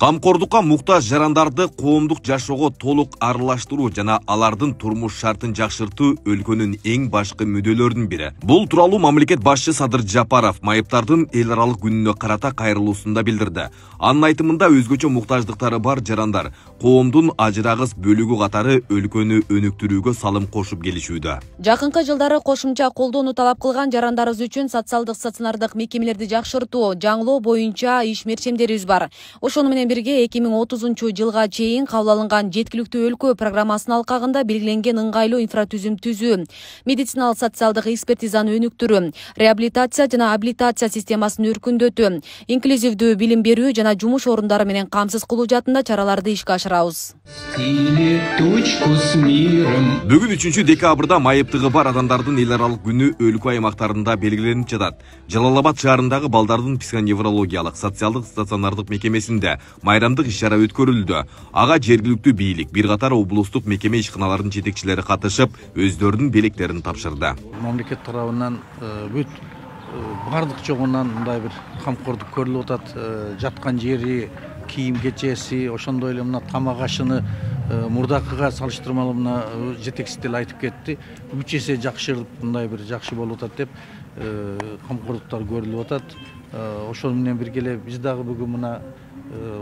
Камкордукка муктаж жарандарды коомдук жашоого толук аралаштыруу жана алардын турмуш шартын жакшыртуу өлкөнүн эң башкы мүдөлөрүнүн бири. Бул тууралуу мамлекет башчы Садыр Жапаров майыптардын эл аралык күнүнө карата кайрылуусунда билдирди. Анын айтымында өзгөчө муктаждыктары бар жарандар коомдун ажырагыс бөлүгү катары өлкөнү өнүктүрүүгө салым кошуп келишүүдө. Жакынкы жылдары кошумча колдоону талап кылган жарандарыбыз үчүн социалдык стационардык мекемелерди жакшыртуу, жаңылоо боюнча иш мерчемдерибиз бар. Ошону менен бирге 2030 жылга чейин кабыл алынган жеткиликтүү өлкө программасынын алкагында белгиленген ыңгайлуу инфратүзүм түзүү, медициналык социалдык экспертизаны өнүктүрүү, реабилитация жана абилитация системасын өркүндөтүү, инклюзивдүү билим берүү жана жумуш орундары менен камсыз кылуу жаатында чараларды ишке ашырабыз. Бүгүн 3 декабрда майыптыгы бар адамдардын эл аралык күнү өлкө аймактарында белгиленип жатат. Жалал-Абад шаарындагы балдардын психоневрологиялык социалдык стационардык мекемесинде майрамдык иш-чара өткөрүлдү. Ага жергиликтүү бийлик, бир катар облустук мекеме ишканаларынын жетекчилери катышып, өздөрүнүн белектерин тапшырды. Мамлекет тарабынан бүт бардык жогунан мындай бир камкордук көрүлүп атат. Жаткан жери, кийим кечеси, ошондой эле мына тамак ашыны мурдакыга салыштырмалуу мына жетекчиси деле айтып кетти. 3 эсе жакшырып, мындай бир жакшы болуп атат деп камкордуктар көрүлүп атат. Ошону менен бирге эле биз дагы бүгүн мына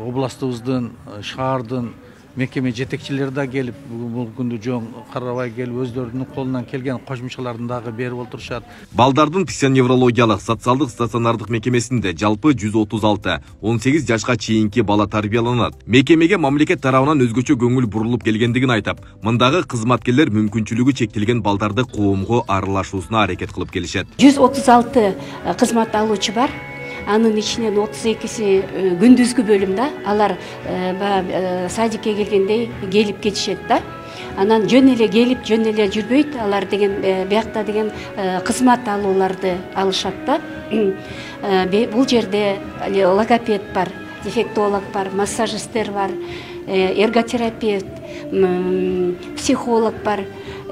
областыбыздын, шаардын мекеме жетекчилери да келип, бул күндү жоң карабай келип, өздөрүнүн колунан келген кошумчаларын дагы берип отурушат. Балдардын психоневрологиялык социалдык стационардык мекемесинде жалпы 136, 18 жашка чейинки бала тарбияланат. Мекемеге мамлекет тарабынан өзгөчө көңүл бурулуп келгендигин айтып, мындагы кызматкерлер мүмкүнчүлүгү чектелген балдарды коомго аралашуусуна аракет кылып келишет. 136 кызмат алуучу бар. Анын ичинен 32-си күндүзгү бөлүмдө, алар садикке келгенде келип кетишет да. Анан жөн эле келип, жөн эле жүрбөйт, алар деген биякта деген кызмат алууларды алышат да. Бул жерде логопед бар, дефектолог бар, массажисттер бар, эрготерапевт, психолог бар,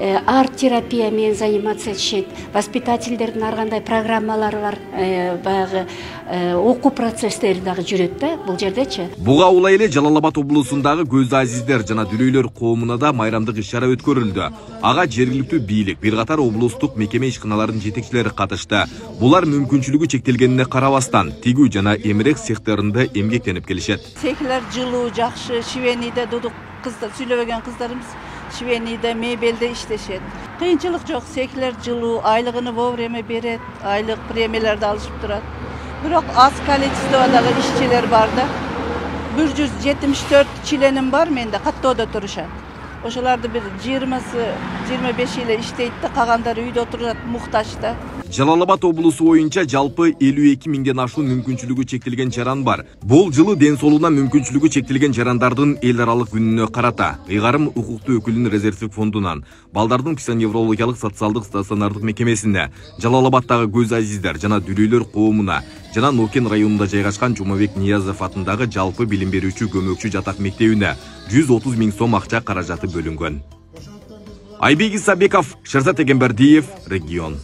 арт-терапия менен заниматься этишет, воспитательдердин ар кандай программалары бар, баягы окуу процесстери дагы жүрөт да бул жердечи. Буга улай эле Жалал-Абад облусундагы көз азиздер жана дүлөйлөр коомуна да майрамдык иш-чара өткөрүлдү. Ага жергиликтүү бийлик, бир катар облустук мекеме ишканаларынын жетекчилери катышты. Булар мүмкүнчүлүгү чектелгенине карабастан тигүү жана эмерек цехтеринде эмгектенип келишет. Цехлер жылуу, жакшы, шивениде дудук кыздар, сүйлөбөгөн кыздарыбыз шивениде, мебелде иштешет. Кыйынчылык жок, цехлер жылуу, айлыгын вовремя берет, айлык премияларды алышып турат. Бирок аз количестводагы ишчилер бар да. 174 чиленим бар менде, каттоодо турушат. Ошоларды бир 20-25 эле иштейт да, калгандары үйдө отурат, муктаж да. Жалал-Абад облусу боюнча жалпы 52 миңден ашуун мүмкүнчүлүгү чектелген жаран бар. Бул жылы ден соолугуна мүмкүнчүлүгү чектелген жарандардын эл аралык күнүнө карата ыйгарым укуктуу өкүлүнүн резервдик фондунан, балдардын психоневрологиялык социалдык стационардык мекемесине, Жалал-Абадтагы көз азиздер жана дүлөйлөр коомуна жана Нокен районунда жайгашкан Жумабек Ниязов атындагы жалпы билим берүүчү көмөкчү жатак мектебине 130 миң сом акча каражаты бөлүнгөн. Айбек Исабеков, Шерзат Эгембердиев, Регион.